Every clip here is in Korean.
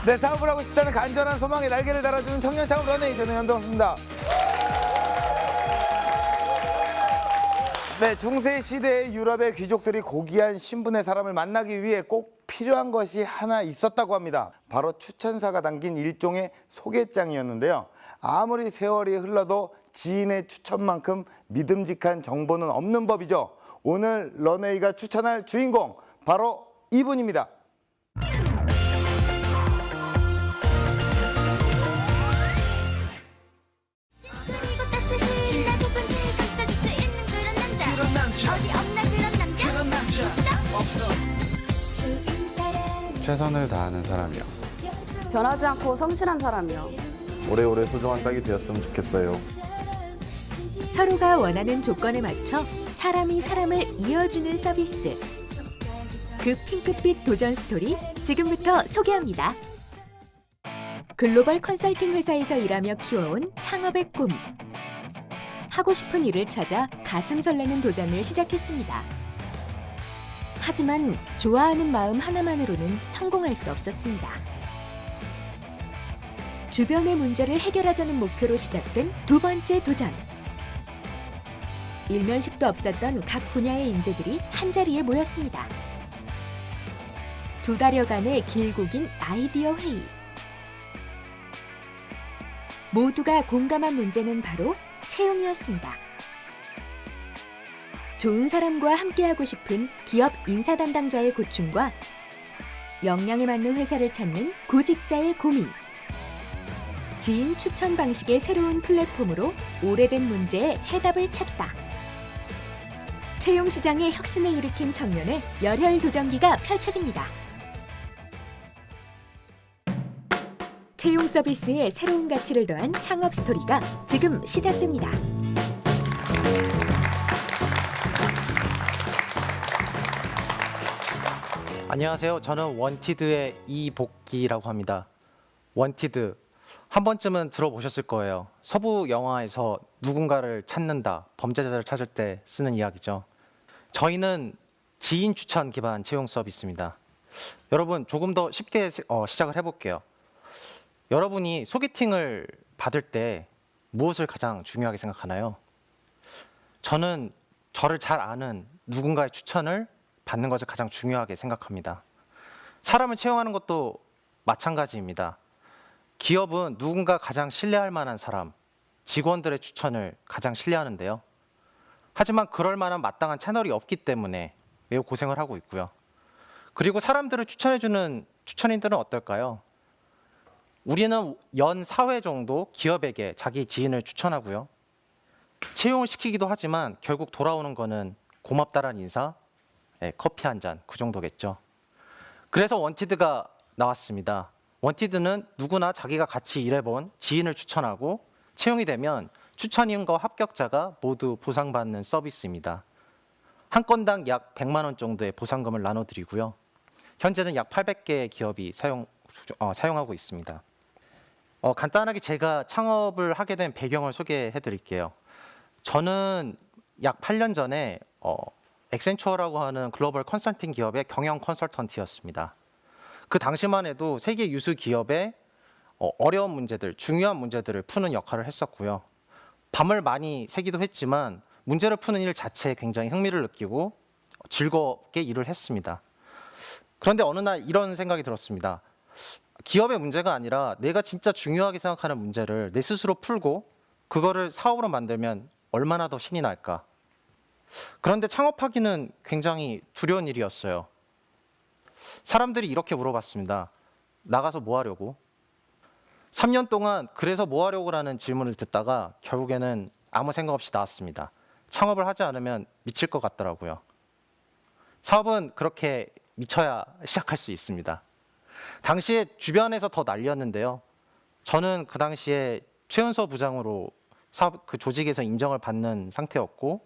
네, 창업을 하고 싶다는 간절한 소망에 날개를 달아주는 청년 창업 런웨이, 저는 연동수입니다. 네, 중세 시대의 유럽의 귀족들이 고귀한 신분의 사람을 만나기 위해 꼭 필요한 것이 하나 있었다고 합니다. 바로 추천사가 담긴 일종의 소개장이었는데요. 아무리 세월이 흘러도 지인의 추천만큼 믿음직한 정보는 없는 법이죠. 오늘 런웨이가 추천할 주인공, 바로 이분입니다. 최선을 다하는 사람이요. 변하지 않고 성실한 사람이요. 오래오래 소중한 짝이 되었으면 좋겠어요. 서로가 원하는 조건에 맞춰 사람이 사람을 이어주는 서비스. 그 핑크빛 도전 스토리 지금부터 소개합니다. 글로벌 컨설팅 회사에서 일하며 키워온 창업의 꿈. 하고 싶은 일을 찾아 가슴 설레는 도전을 시작했습니다. 하지만 좋아하는 마음 하나만으로는 성공할 수 없었습니다. 주변의 문제를 해결하자는 목표로 시작된 두 번째 도전. 일면식도 없었던 각 분야의 인재들이 한자리에 모였습니다. 두 달여간의 길고 긴 아이디어 회의. 모두가 공감한 문제는 바로 채용이었습니다. 좋은 사람과 함께하고 싶은 기업 인사 담당자의 고충과 역량에 맞는 회사를 찾는 구직자의 고민. 지인 추천 방식의 새로운 플랫폼으로 오래된 문제에 해답을 찾다. 채용 시장의 혁신을 일으킨 청년의 열혈 도전기가 펼쳐집니다. 채용 서비스에 새로운 가치를 더한 창업 스토리가 지금 시작됩니다. 안녕하세요. 저는 원티드의 이복기라고 합니다. 원티드, 한 번쯤은 들어보셨을 거예요. 서부 영화에서 누군가를 찾는다, 범죄자를 찾을 때 쓰는 이야기죠. 저희는 지인 추천 기반 채용 서비스입니다. 여러분, 조금 더 쉽게 시작을 해볼게요. 여러분이 소개팅을 받을 때 무엇을 가장 중요하게 생각하나요? 저는 저를 잘 아는 누군가의 추천을 받는 것을 가장 중요하게 생각합니다. 사람을 채용하는 것도 마찬가지입니다. 기업은 누군가 가장 신뢰할 만한 사람, 직원들의 추천을 가장 신뢰하는데요. 하지만 그럴 만한 마땅한 채널이 없기 때문에 매우 고생을 하고 있고요. 그리고 사람들을 추천해주는 추천인들은 어떨까요? 우리는 연 4회 정도 기업에게 자기 지인을 추천하고요. 채용을 시키기도 하지만 결국 돌아오는 거는 고맙다라는 인사, 커피 한 잔, 그 정도겠죠. 그래서 원티드가 나왔습니다. 원티드는 누구나 자기가 같이 일해본 지인을 추천하고 채용이 되면 추천인과 합격자가 모두 보상받는 서비스입니다. 한 건당 약 100만 원 정도의 보상금을 나눠드리고요. 현재는 약 800개의 기업이 사용하고 있습니다. 간단하게 제가 창업을 하게 된 배경을 소개해 드릴게요. 저는 약 8년 전에 엑센처라고 하는 글로벌 컨설팅 기업의 경영 컨설턴트였습니다. 그 당시만 해도 세계 유수 기업의 어려운 문제들, 중요한 문제들을 푸는 역할을 했었고요. 밤을 많이 새기도 했지만 문제를 푸는 일 자체에 굉장히 흥미를 느끼고 즐겁게 일을 했습니다. 그런데 어느 날 이런 생각이 들었습니다. 기업의 문제가 아니라 내가 진짜 중요하게 생각하는 문제를 내 스스로 풀고 그거를 사업으로 만들면 얼마나 더 신이 날까? 그런데 창업하기는 굉장히 두려운 일이었어요. 사람들이 이렇게 물어봤습니다. 나가서 뭐 하려고? 3년 동안 그래서 뭐 하려고라는 질문을 듣다가 결국에는 아무 생각 없이 나왔습니다. 창업을 하지 않으면 미칠 것 같더라고요. 사업은 그렇게 미쳐야 시작할 수 있습니다. 당시에 주변에서 더 난리였는데요. 저는 그 당시에 최은서 부장으로 그 조직에서 인정을 받는 상태였고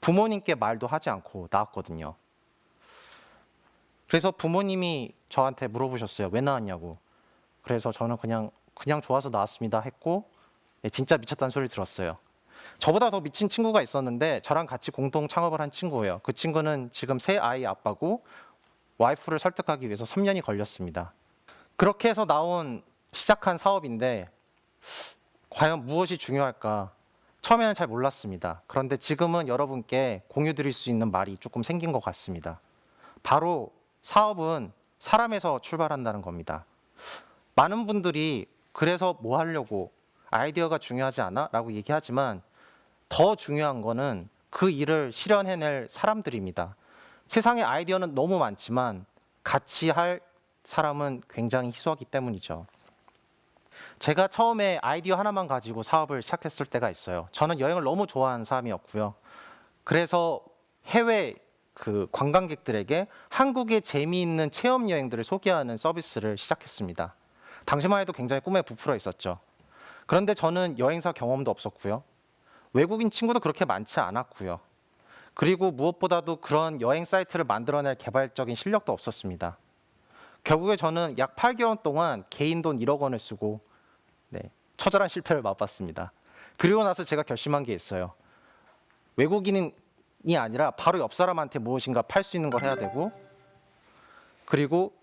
부모님께 말도 하지 않고 나왔거든요. 그래서 부모님이 저한테 물어보셨어요. 왜 나왔냐고. 그래서 저는 그냥 좋아서 나왔습니다 했고 진짜 미쳤다는 소리를 들었어요. 저보다 더 미친 친구가 있었는데 저랑 같이 공동 창업을 한 친구예요. 그 친구는 지금 세 아이 아빠고 와이프를 설득하기 위해서 3년이 걸렸습니다. 그렇게 해서 시작한 사업인데 과연 무엇이 중요할까? 처음에는 잘 몰랐습니다. 그런데 지금은 여러분께 공유 드릴 수 있는 말이 조금 생긴 것 같습니다. 바로 사업은 사람에서 출발한다는 겁니다. 많은 분들이 그래서 뭐 하려고 아이디어가 중요하지 않아? 라고 얘기하지만 더 중요한 거는 그 일을 실현해낼 사람들입니다. 세상에 아이디어는 너무 많지만 같이 할 사람은 굉장히 희소하기 때문이죠. 제가 처음에 아이디어 하나만 가지고 사업을 시작했을 때가 있어요. 저는 여행을 너무 좋아하는 사람이었고요. 그래서 해외 관광객들에게 한국의 재미있는 체험 여행들을 소개하는 서비스를 시작했습니다. 당시만 해도 굉장히 꿈에 부풀어 있었죠. 그런데 저는 여행사 경험도 없었고요. 외국인 친구도 그렇게 많지 않았고요. 그리고 무엇보다도 그런 여행 사이트를 만들어낼 개발적인 실력도 없었습니다. 결국에 저는 약 8개월 동안 개인 돈 1억 원을 쓰고 처절한 실패를 맛봤습니다. 그리고 나서 제가 결심한 게 있어요. 외국인이 아니라 바로 옆 사람한테 무엇인가 팔 수 있는 걸 해야 되고, 그리고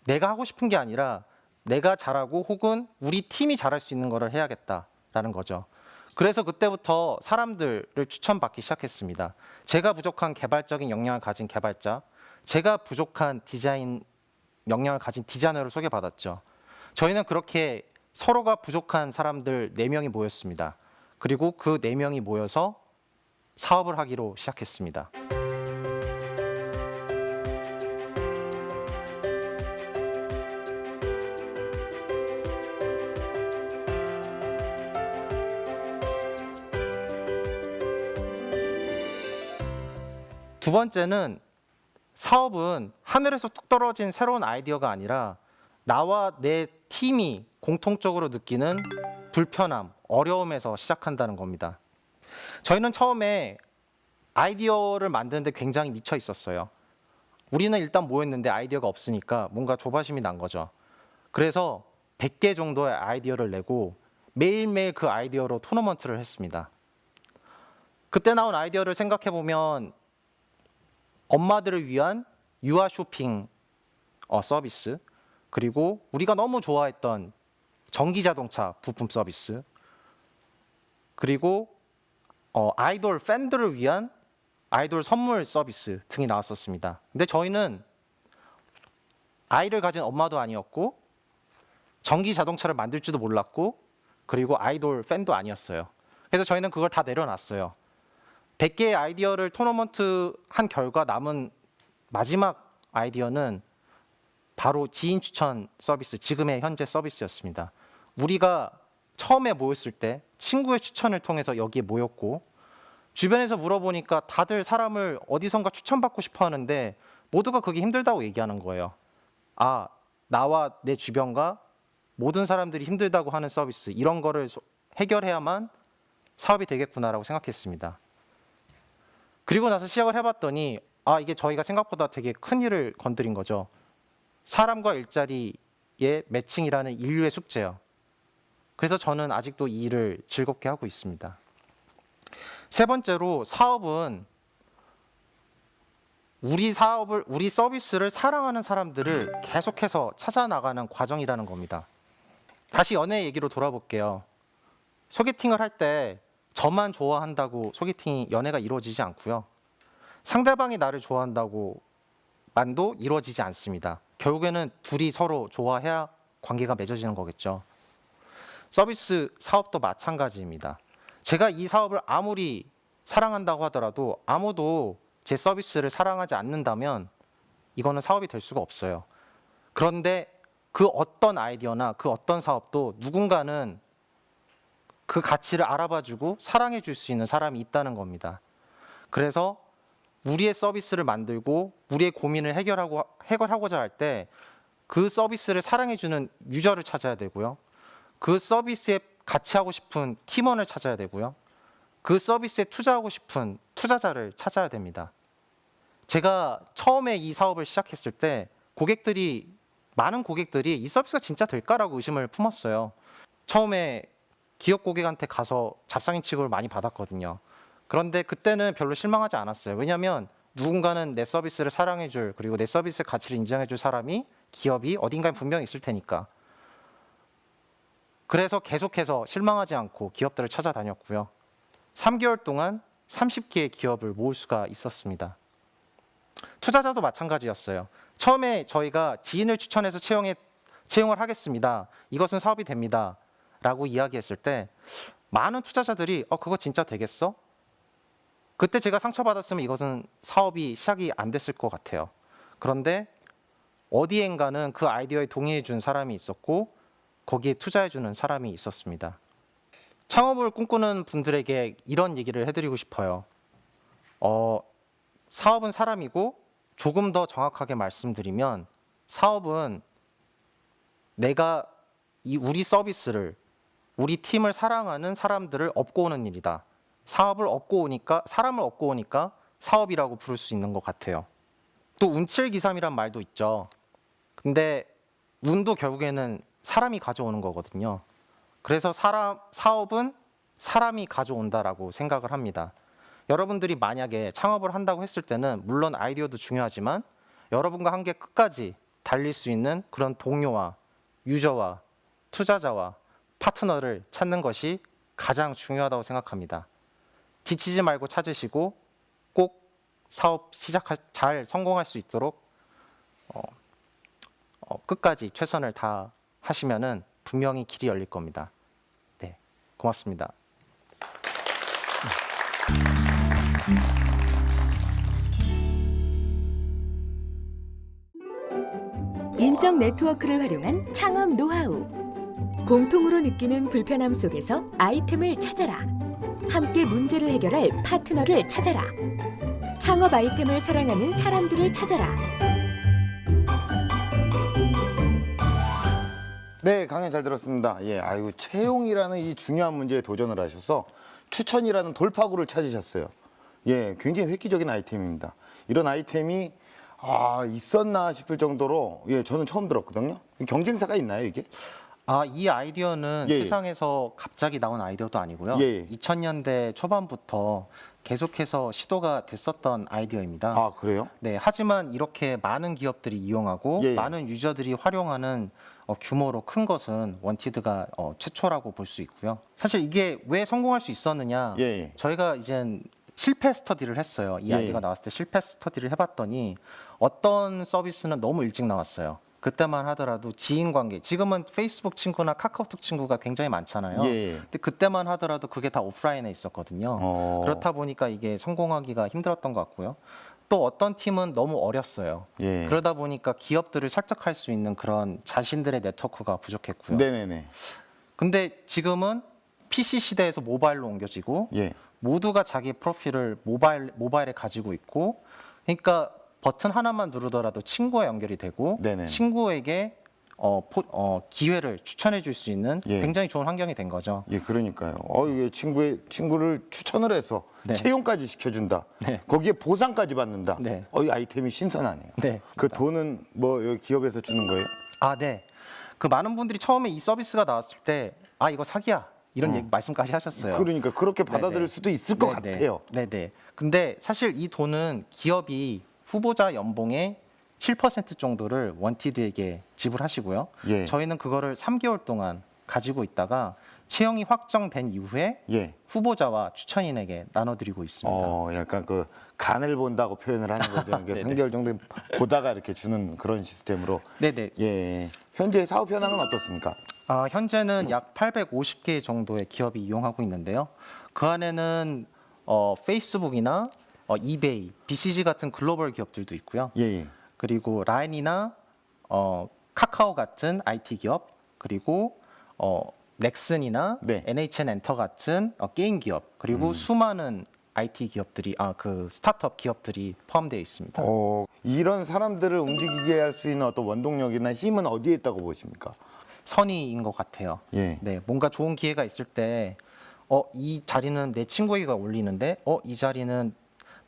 내가 하고 싶은 게 아니라 내가 잘하고 혹은 우리 팀이 잘할 수 있는 거를 해야겠다라는 거죠. 그래서 그때부터 사람들을 추천받기 시작했습니다. 제가 부족한 개발적인 역량을 가진 개발자, 제가 부족한 디자인 역량을 가진 디자이너를 소개받았죠. 저희는 그렇게 서로가 부족한 사람들 4명이 모였습니다. 그리고 그 4명이 모여서 사업을 하기로 시작했습니다. 두 번째는 사업은 하늘에서 뚝 떨어진 새로운 아이디어가 아니라 나와 내 팀이 공통적으로 느끼는 불편함, 어려움에서 시작한다는 겁니다. 저희는 처음에 아이디어를 만드는데 굉장히 미쳐 있었어요. 우리는 일단 모였는데 아이디어가 없으니까 뭔가 조바심이 난 거죠. 그래서 100개 정도의 아이디어를 내고 매일매일 그 아이디어로 토너먼트를 했습니다. 그때 나온 아이디어를 생각해 보면 엄마들을 위한 유아 쇼핑 서비스, 그리고 우리가 너무 좋아했던 전기자동차 부품 서비스, 그리고 아이돌 팬들을 위한 아이돌 선물 서비스 등이 나왔었습니다. 근데 저희는 아이를 가진 엄마도 아니었고 전기자동차를 만들 줄도 몰랐고 그리고 아이돌 팬도 아니었어요. 그래서 저희는 그걸 다 내려놨어요. 100개의 아이디어를 토너먼트 한 결과 남은 마지막 아이디어는 바로 지인 추천 서비스, 지금의 현재 서비스였습니다. 우리가 처음에 모였을 때 친구의 추천을 통해서 여기에 모였고, 주변에서 물어보니까 다들 사람을 어디선가 추천받고 싶어 하는데 모두가 그게 힘들다고 얘기하는 거예요. 아, 나와 내 주변과 모든 사람들이 힘들다고 하는 서비스, 이런 거를 해결해야만 사업이 되겠구나라고 생각했습니다. 그리고 나서 시작을 해봤더니 이게 저희가 생각보다 되게 큰 일을 건드린 거죠. 사람과 일자리의 매칭이라는 인류의 숙제요. 그래서 저는 아직도 이 일을 즐겁게 하고 있습니다. 세 번째로, 사업은 우리 서비스를 사랑하는 사람들을 계속해서 찾아 나가는 과정이라는 겁니다. 다시 연애 얘기로 돌아볼게요. 소개팅을 할 때 저만 좋아한다고 연애가 이루어지지 않고요. 상대방이 나를 좋아한다고 만도 이루어지지 않습니다. 결국에는 둘이 서로 좋아해야 관계가 맺어지는 거겠죠. 서비스 사업도 마찬가지입니다. 제가 이 사업을 아무리 사랑한다고 하더라도 아무도 제 서비스를 사랑하지 않는다면 이거는 사업이 될 수가 없어요. 그런데 그 어떤 아이디어나 그 어떤 사업도 누군가는 그 가치를 알아봐주고 사랑해줄 수 있는 사람이 있다는 겁니다. 그래서 우리의 서비스를 만들고 우리의 고민을 해결하고자 할 때 그 서비스를 사랑해주는 유저를 찾아야 되고요. 그 서비스에 같이 하고 싶은 팀원을 찾아야 되고요. 그 서비스에 투자하고 싶은 투자자를 찾아야 됩니다. 제가 처음에 이 사업을 시작했을 때 많은 고객들이 이 서비스가 진짜 될까라고 의심을 품었어요. 처음에 기업 고객한테 가서 잡상인 취급을 많이 받았거든요. 그런데 그때는 별로 실망하지 않았어요. 왜냐하면 누군가는 내 서비스를 사랑해줄, 그리고 내 서비스의 가치를 인정해줄 사람이 기업이 어딘가에 분명히 있을 테니까. 그래서 계속해서 실망하지 않고 기업들을 찾아다녔고요. 3개월 동안 30개의 기업을 모을 수가 있었습니다. 투자자도 마찬가지였어요. 처음에 저희가 지인을 추천해서 채용을 하겠습니다. 이것은 사업이 됩니다. 라고 이야기했을 때 많은 투자자들이 그거 진짜 되겠어? 그때 제가 상처받았으면 이것은 사업이 시작이 안 됐을 것 같아요. 그런데 어디엔가는 그 아이디어에 동의해 준 사람이 있었고 거기에 투자해 주는 사람이 있었습니다. 창업을 꿈꾸는 분들에게 이런 얘기를 해드리고 싶어요. 사업은 사람이고 조금 더 정확하게 말씀드리면 사업은 내가 우리 서비스를 우리 팀을 사랑하는 사람들을 업고 오는 일이다. 사람을 업고 오니까 사업이라고 부를 수 있는 것 같아요. 또 운칠기삼이란 말도 있죠. 근데 운도 결국에는 사람이 가져오는 거거든요. 그래서 사업은 사람이 가져온다라고 생각을 합니다. 여러분들이 만약에 창업을 한다고 했을 때는 물론 아이디어도 중요하지만 여러분과 함께 끝까지 달릴 수 있는 그런 동료와 유저와 투자자와 파트너를 찾는 것이 가장 중요하다고 생각합니다. 지치지 말고 찾으시고 꼭 사업 잘 성공할 수 있도록 끝까지 최선을 다하시면은 분명히 길이 열릴 겁니다. 네, 고맙습니다. 인적 네트워크를 활용한 창업 노하우. 공통으로 느끼는 불편함 속에서 아이템을 찾아라. 함께 문제를 해결할 파트너를 찾아라. 창업 아이템을 사랑하는 사람들을 찾아라. 네, 강연 잘 들었습니다. 예, 아이고 채용이라는 이 중요한 문제에 도전을 하셔서 추천이라는 돌파구를 찾으셨어요. 예, 굉장히 획기적인 아이템입니다. 이런 아이템이 있었나 싶을 정도로 저는 처음 들었거든요. 경쟁사가 있나요, 이게? 이 아이디어는 예. 세상에서 갑자기 나온 아이디어도 아니고요. 예. 2000년대 초반부터 계속해서 시도가 됐었던 아이디어입니다. 아, 그래요? 네, 하지만 이렇게 많은 기업들이 이용하고 예. 많은 유저들이 활용하는 규모로 큰 것은 원티드가 최초라고 볼 수 있고요. 사실 이게 왜 성공할 수 있었느냐? 예. 저희가 이젠 실패 스터디를 했어요. 이 예. 아이디어가 나왔을 때 실패 스터디를 해봤더니 어떤 서비스는 너무 일찍 나왔어요. 그때만 하더라도 지인 관계, 지금은 페이스북 친구나 카카오톡 친구가 굉장히 많잖아요. 예. 근데 그때만 하더라도 그게 다 오프라인에 있었거든요. 그렇다 보니까 이게 성공하기가 힘들었던 것 같고요. 또 어떤 팀은 너무 어렸어요. 예. 그러다 보니까 기업들을 설득할 수 있는 그런 자신들의 네트워크가 부족했고요. 네네네. 근데 지금은 PC 시대에서 모바일로 옮겨지고 예. 모두가 자기 프로필을 모바일에 가지고 있고, 그러니까 버튼 하나만 누르더라도 친구와 연결이 되고 네네. 친구에게 기회를 추천해 줄 수 있는 예. 굉장히 좋은 환경이 된 거죠. 예, 그러니까요. 이게 친구를 추천을 해서 네. 채용까지 시켜준다. 네. 거기에 보상까지 받는다. 네. 이 아이템이 신선하네요. 네. 그 돈은 여기 기업에서 주는 거예요? 네. 그 많은 분들이 처음에 이 서비스가 나왔을 때 이거 사기야 이런 말씀까지 하셨어요. 그러니까 그렇게 받아들일 네네. 수도 있을 것 네네. 같아요. 네네. 근데 사실 이 돈은 기업이 후보자 연봉의 7% 정도를 원티드에게 지불하시고요. 예. 저희는 그거를 3개월 동안 가지고 있다가 채용이 확정된 이후에 예. 후보자와 추천인에게 나눠드리고 있습니다. 약간 그 간을 본다고 표현을 하는 거죠. 그러니까 네네. 3개월 정도 보다가 이렇게 주는 그런 시스템으로. 네네. 예. 현재 사업 현황은 어떻습니까? 현재는 약 850개 정도의 기업이 이용하고 있는데요. 그 안에는 페이스북이나 이베이, BCG 같은 글로벌 기업들도 있고요. 예. 그리고 라인이나 카카오 같은 IT 기업, 그리고 넥슨이나 네. NHN 엔터 같은 게임 기업, 그리고 수많은 IT 기업들이 그 스타트업 기업들이 포함되어 있습니다. 이런 사람들을 움직이게 할 수 있는 어떤 원동력이나 힘은 어디에 있다고 보십니까? 선의인 것 같아요. 예. 네, 뭔가 좋은 기회가 있을 때, 이 자리는 내 친구에게 어울리는데, 이 자리는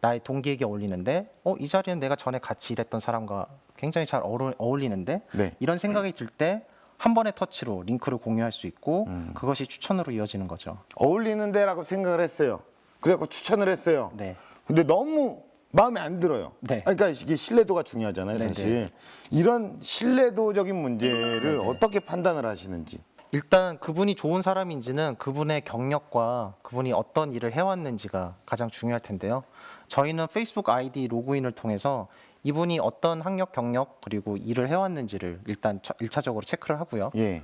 나의 동기에게 어울리는데, 이 자리는 내가 전에 같이 일했던 사람과 굉장히 잘 어울리는데, 네. 이런 생각이 들 때 한 번의 터치로 링크를 공유할 수 있고, 그것이 추천으로 이어지는 거죠. 어울리는데라고 생각을 했어요. 그래갖고 추천을 했어요. 네, 근데 너무 마음에 안 들어요. 네. 그러니까 이게 신뢰도가 중요하잖아요, 네네. 사실. 이런 신뢰도적인 문제를 네네. 어떻게 판단을 하시는지. 일단 그분이 좋은 사람인지는 그분의 경력과 그분이 어떤 일을 해왔는지가 가장 중요할 텐데요. 저희는 페이스북 아이디 로그인을 통해서 이분이 어떤 학력, 경력 그리고 일을 해왔는지를 일단 1차적으로 체크를 하고요. 예.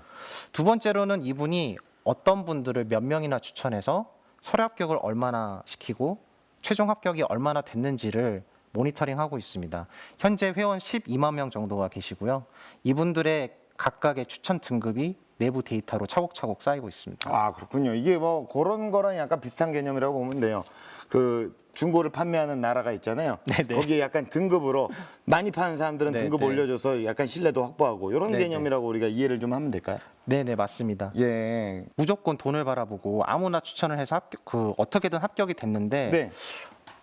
두 번째로는 이분이 어떤 분들을 몇 명이나 추천해서 서류 합격을 얼마나 시키고 최종 합격이 얼마나 됐는지를 모니터링하고 있습니다. 현재 회원 12만 명 정도가 계시고요. 이분들의 각각의 추천 등급이 내부 데이터로 차곡차곡 쌓이고 있습니다. 아, 그렇군요. 이게 뭐 그런 거랑 약간 비슷한 개념이라고 보면 돼요. 그 중고를 판매하는 나라가 있잖아요. 네네. 거기에 약간 등급으로 많이 파는 사람들은 네네. 등급 올려줘서 약간 신뢰도 확보하고 이런 네네. 개념이라고 우리가 이해를 좀 하면 될까요? 네네, 맞습니다. 예. 무조건 돈을 바라보고 아무나 추천을 해서 어떻게든 합격이 됐는데 네.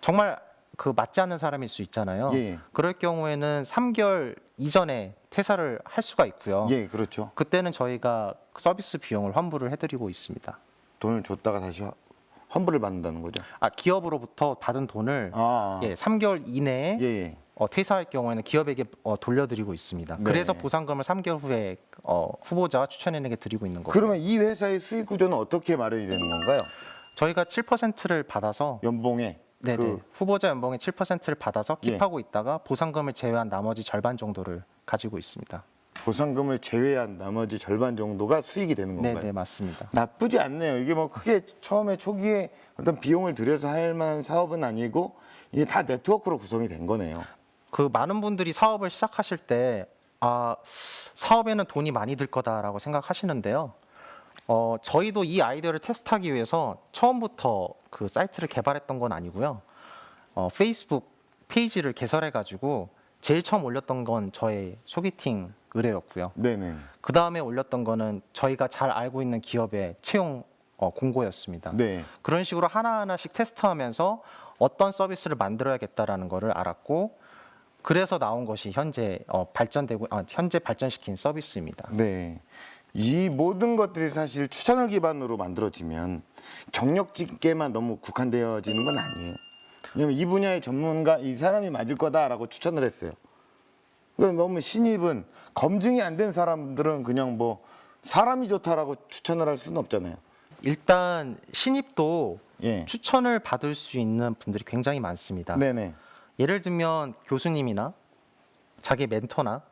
정말 그 맞지 않는 사람일 수 있잖아요. 예. 그럴 경우에는 3개월 이전에 퇴사를 할 수가 있고요. 예, 그렇죠. 그때는 저희가 서비스 비용을 환불을 해드리고 있습니다. 돈을 줬다가 다시 환불을 받는다는 거죠. 기업으로부터 받은 돈을 아, 3개월 이내에 예, 예. 퇴사할 경우에는 기업에게 돌려드리고 있습니다. 네. 그래서 보상금을 3개월 후에 후보자 추천인에게 드리고 있는 거고요. 그러면 이 회사의 수익 구조는 어떻게 마련이 되는 건가요? 저희가 7%를 받아서 연봉에 네네. 그 후보자 연봉의 7%를 받아서 예. 킵하고 있다가 보상금을 제외한 나머지 절반 정도를 가지고 있습니다. 보상금을 제외한 나머지 절반 정도가 수익이 되는 건가요? 네네, 맞습니다. 나쁘지 않네요. 이게 뭐 크게 처음에 초기에 어떤 비용을 들여서 할 만한 사업은 아니고 이게 다 네트워크로 구성이 된 거네요. 그 많은 분들이 사업을 시작하실 때 사업에는 돈이 많이 들 거다라고 생각하시는데요. 저희도 이 아이디어를 테스트하기 위해서 처음부터 그 사이트를 개발했던 건 아니고요. 페이스북 페이지를 개설해 가지고 제일 처음 올렸던 건 저의 소개팅 의뢰였고요. 네네. 그 다음에 올렸던 거는 저희가 잘 알고 있는 기업의 채용 공고였습니다. 네. 그런 식으로 하나하나씩 테스트하면서 어떤 서비스를 만들어야겠다라는 거를 알았고, 그래서 나온 것이 현재 현재 발전시킨 서비스입니다. 네. 이 모든 것들이 사실 추천을 기반으로 만들어지면 경력직에만 너무 국한되어지는 건 아니에요. 왜냐면 이 분야의 전문가, 이 사람이 맞을 거다라고 추천을 했어요. 그러니까 너무 신입은 검증이 안 된 사람들은 그냥 뭐 사람이 좋다라고 추천을 할 수는 없잖아요. 일단 신입도 예. 추천을 받을 수 있는 분들이 굉장히 많습니다. 네네. 예를 들면 교수님이나 자기 멘토나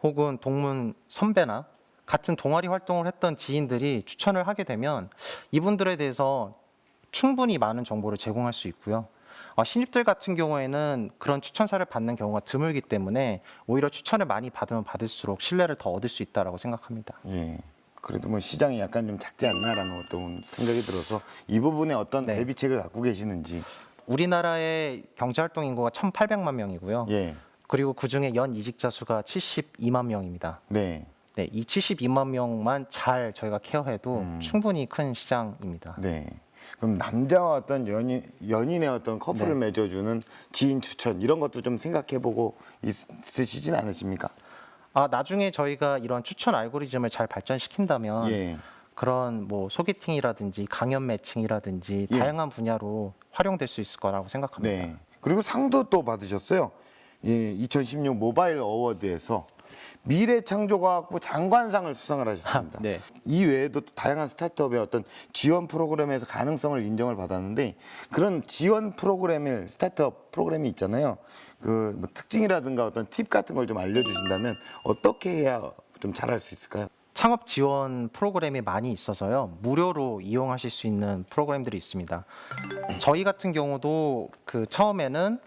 혹은 동문 선배나 같은 동아리 활동을 했던 지인들이 추천을 하게 되면 이분들에 대해서 충분히 많은 정보를 제공할 수 있고요. 신입들 같은 경우에는 그런 추천사를 받는 경우가 드물기 때문에 오히려 추천을 많이 받으면 받을수록 신뢰를 더 얻을 수 있다라고 생각합니다. 예. 그래도 뭐 시장이 약간 좀 작지 않나라는 어떤 생각이 들어서 이 부분에 어떤 네. 대비책을 갖고 계시는지. 우리나라의 경제활동 인구가 1,800만 명이고요. 예. 그리고 그중에 연 이직자 수가 72만 명입니다. 네. 네, 이 72만 명만 잘 저희가 케어해도 충분히 큰 시장입니다. 네. 그럼 남자와 어떤 연인의 어떤 커플을 네. 맺어주는 지인 추천 이런 것도 좀 생각해보고 있으시진 않으십니까? 나중에 저희가 이런 추천 알고리즘을 잘 발전시킨다면 예. 그런 뭐 소개팅이라든지 강연 매칭이라든지 예. 다양한 분야로 활용될 수 있을 거라고 생각합니다. 네. 그리고 상도 또 받으셨어요. 예, 2016 모바일 어워드에서 미래창조과학부 장관상을 수상을 하셨습니다. 네. 이 외에도 또 다양한 스타트업의 어떤 지원 프로그램에서 가능성을 인정을 받았는데 그런 지원 프로그램을 스타트업 프로그램이 있잖아요. 그 뭐 특징이라든가 어떤 팁 같은 걸 좀 알려주신다면 어떻게 해야 좀 잘할 수 있을까요? 창업 지원 프로그램이 많이 있어서요. 무료로 이용하실 수 있는 프로그램들이 있습니다. 저희 같은 경우도 그 처음에는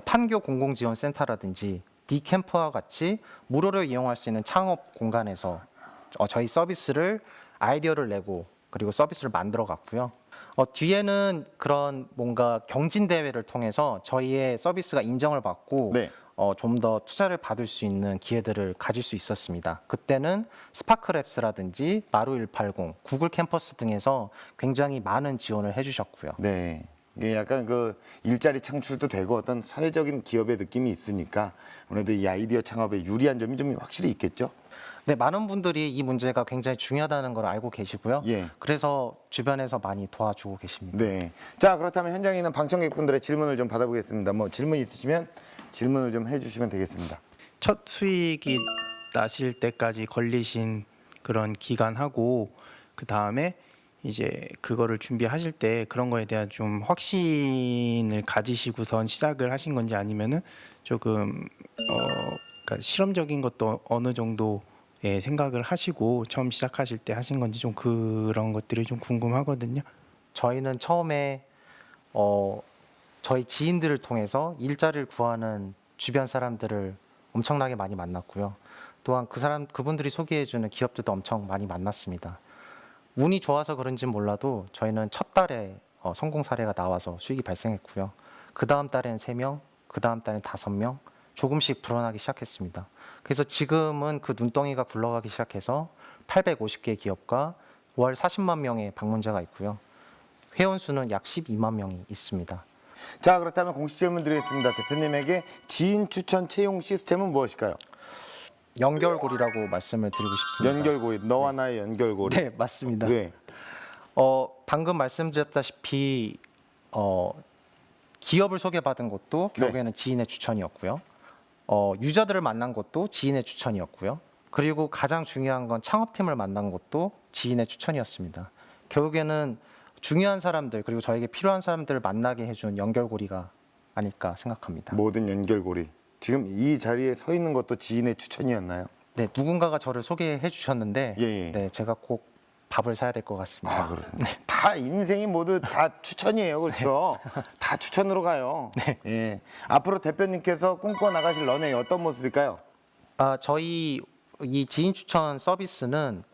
판교 공공지원센터라든지 D캠프와 같이 무료로 이용할 수 있는 창업 공간에서 저희 서비스를 아이디어를 내고 그리고 서비스를 만들어 갔고요. 뒤에는 그런 뭔가 경진 대회를 통해서 저희의 서비스가 인정을 받고 네. 좀 더 투자를 받을 수 있는 기회들을 가질 수 있었습니다. 그때는 스파크랩스라든지 마루180, 구글 캠퍼스 등에서 굉장히 많은 지원을 해주셨고요. 네. 이게 약간 그 일자리 창출도 되고 어떤 사회적인 기업의 느낌이 있으니까 아무래도 이 아이디어 창업에 유리한 점이 좀 확실히 있겠죠. 네, 많은 분들이 이 문제가 굉장히 중요하다는 걸 알고 계시고요. 예. 그래서 주변에서 많이 도와주고 계십니다. 네. 자, 그렇다면 현장에 있는 방청객분들의 질문을 좀 받아보겠습니다. 뭐 질문 있으시면 질문을 좀 해주시면 되겠습니다. 첫 수익이 나실 때까지 걸리신 그런 기간하고 그 다음에 이제 그거를 준비하실 때 그런 거에 대한 좀 확신을 가지시고선 시작을 하신 건지 아니면은 조금 그러니까 실험적인 것도 어느 정도 생각을 하시고 처음 시작하실 때 하신 건지 좀 그런 것들이 좀 궁금하거든요. 저희는 처음에 저희 지인들을 통해서 일자리를 구하는 주변 사람들을 엄청나게 많이 만났고요. 또한 그분들이 소개해주는 기업들도 엄청 많이 만났습니다. 운이 좋아서 그런지 몰라도 저희는 첫 달에 성공 사례가 나와서 수익이 발생했고요. 그 다음 달에는 3명, 그 다음 달에는 5명, 조금씩 불어나기 시작했습니다. 그래서 지금은 그 눈덩이가 굴러가기 시작해서 850개 기업과 월 40만 명의 방문자가 있고요. 회원 수는 약 12만 명이 있습니다. 자, 그렇다면 공식 질문 드리겠습니다. 대표님에게 지인 추천 채용 시스템은 무엇일까요? 연결고리라고 말씀을 드리고 싶습니다. 연결고리, 너와 나의 연결고리. 네, 맞습니다. 네. 방금 말씀드렸다시피 기업을 소개받은 것도 네. 결국에는 지인의 추천이었고요. 유저들을 만난 것도 지인의 추천이었고요. 그리고 가장 중요한 건 창업팀을 만난 것도 지인의 추천이었습니다. 결국에는 중요한 사람들 그리고 저에게 필요한 사람들을 만나게 해준 연결고리가 아닐까 생각합니다. 모든 연결고리. 지금 이 자리에 서 있는 것도 지인의 추천이었나요? 네, 누군가가 저를 소개해 주셨는데 예. 네, 제가 꼭 밥을 사야 될 것 같습니다. 아, 그렇습니다. 다 인생이 모두 다 추천이에요, 그렇죠? 다 추천으로 가요. 예. 앞으로 대표님께서 꿈꿔 나가실 런웨이 어떤 모습일까요? 저희 이 지인 추천 서비스는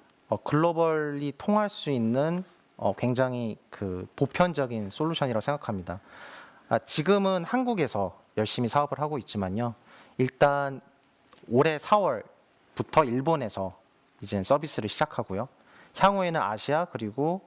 글로벌리 통할 수 있는 굉장히 그 보편적인 솔루션이라고 생각합니다. 지금은 한국에서 열심히 사업을 하고 있지만요. 일단 올해 4월부터 일본에서 이제 서비스를 시작하고요. 향후에는 아시아 그리고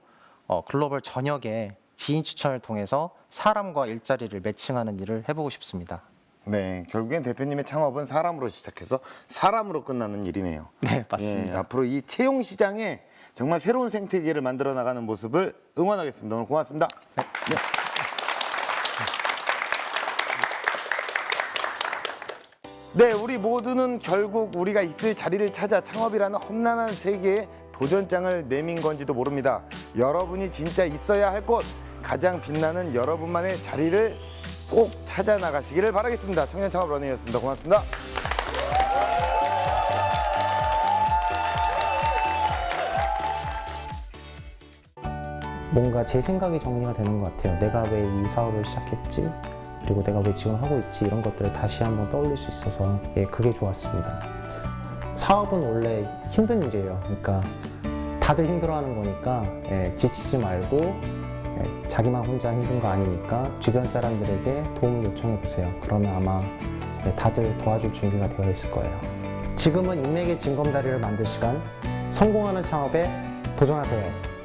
글로벌 전역에 지인 추천을 통해서 사람과 일자리를 매칭하는 일을 해보고 싶습니다. 네, 결국엔 대표님의 창업은 사람으로 시작해서 사람으로 끝나는 일이네요. 네, 맞습니다. 예, 앞으로 이 채용 시장에 정말 새로운 생태계를 만들어 나가는 모습을 응원하겠습니다. 오늘 고맙습니다. 네. 네, 우리 모두는 결국 우리가 있을 자리를 찾아 창업이라는 험난한 세계에 도전장을 내민 건지도 모릅니다. 여러분이 진짜 있어야 할 곳, 가장 빛나는 여러분만의 자리를 꼭 찾아 나가시기를 바라겠습니다. 청년 창업 런웨이였습니다. 고맙습니다. 뭔가 제 생각이 정리가 되는 것 같아요. 내가 왜 이 사업을 시작했지? 그리고 내가 왜 지금 하고 있지? 이런 것들을 다시 한번 떠올릴 수 있어서 그게 좋았습니다. 사업은 원래 힘든 일이에요. 그러니까 다들 힘들어하는 거니까 지치지 말고 자기만 혼자 힘든 거 아니니까 주변 사람들에게 도움을 요청해 보세요. 그러면 아마 다들 도와줄 준비가 되어 있을 거예요. 지금은 인맥의 징검다리를 만들 시간, 성공하는 창업에 도전하세요.